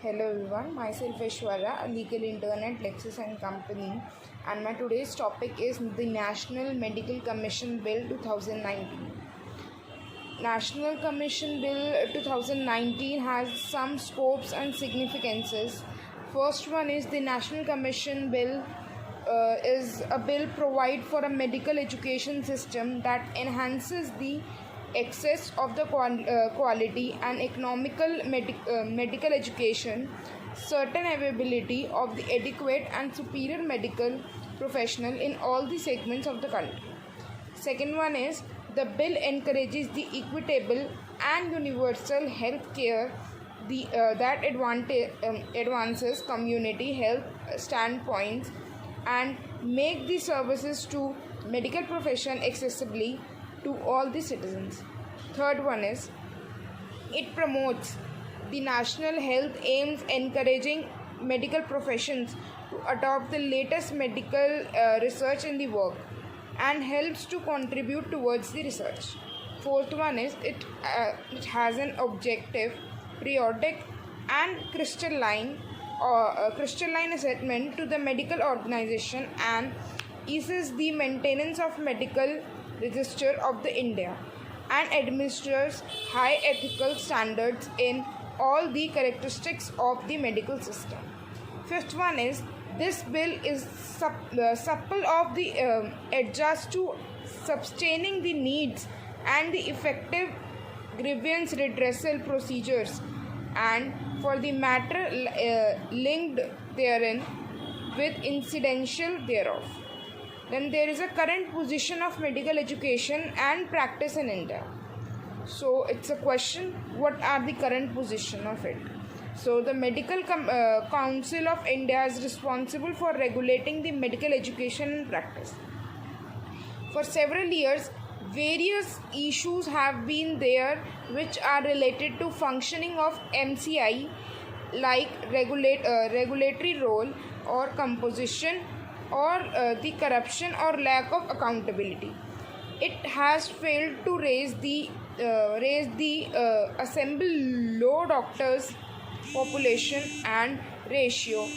Hello everyone, myself Aishwarya, a legal intern at Lexis and Company, and my today's topic is the National Medical Commission Bill 2019. National Commission Bill 2019 has some scopes and significances. First one is the National Commission Bill is a bill provide for a medical education system that enhances the access of the quality and economical medical education, certain availability of the adequate and superior medical professional in all the segments of the country. Second one is the bill encourages the equitable and universal health care that advances community health standpoints and make the services to medical profession accessibly to all the citizens. Third one is it promotes the national health aims encouraging medical professions to adopt the latest medical research in the work and helps to contribute towards the research. Fourth one is it has an objective, periodic and crystalline assessment to the medical organization and eases the maintenance of medical register of the India and administers high ethical standards in all the characteristics of the medical system. Fifth one is this bill is supple of the adjust to sustaining the needs and the effective grievance redressal procedures and for the matter linked therein with incidental thereof. Then there is a current position of medical education and practice in India. So it's a question, what are the current position of it? So the Medical Council of India is responsible for regulating the medical education and practice. For several years, various issues have been there which are related to functioning of MCI like regulatory role or composition or the corruption or lack of accountability. It has failed to raise the assemble low doctors population and ratio.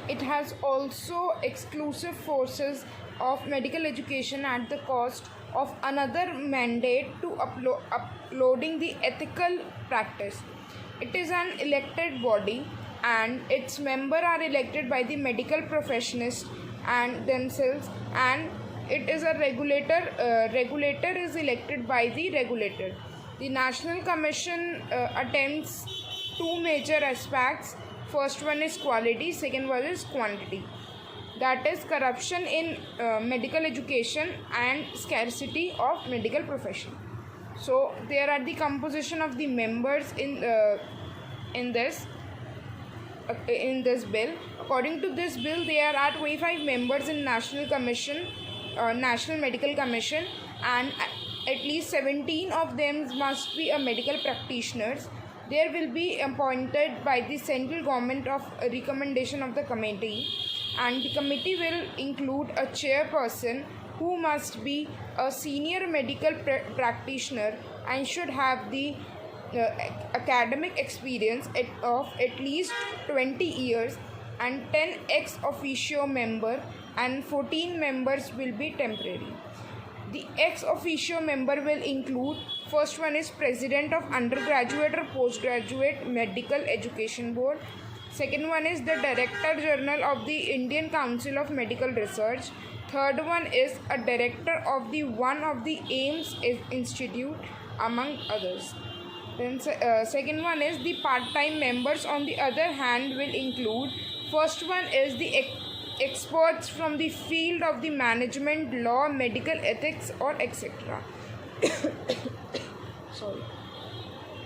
It has also exclusive forces of medical education at the cost of another mandate to uploading the ethical practice. It is an elected body and its members are elected by the medical professionals and themselves, and it is a regulator is elected by the regulator. The National Commission attempts two major aspects. First one is quality, second one is quantity, that is corruption in medical education and scarcity of medical profession. So there are the composition of the members in this bill. According to this bill, there are 25 members in National Medical Commission, and at least 17 of them must be a medical practitioners. There will be appointed by the central government of a recommendation of the committee, and the committee will include a chairperson who must be a senior medical practitioner and should have the academic experience of at least 20 years, and 10 ex officio member and 14 members will be temporary. The ex officio member will include, first one is President of Undergraduate or Postgraduate Medical Education Board. Second one is the Director General of the Indian Council of Medical Research. Third one is a Director of the one of the AIIMS Institute, among others. Then second one is the part-time members on the other hand will include, first one is the experts from the field of the management, law, medical ethics or etc. Sorry.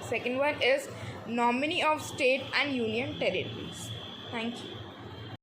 Second one is nominee of state and union territories. Thank you.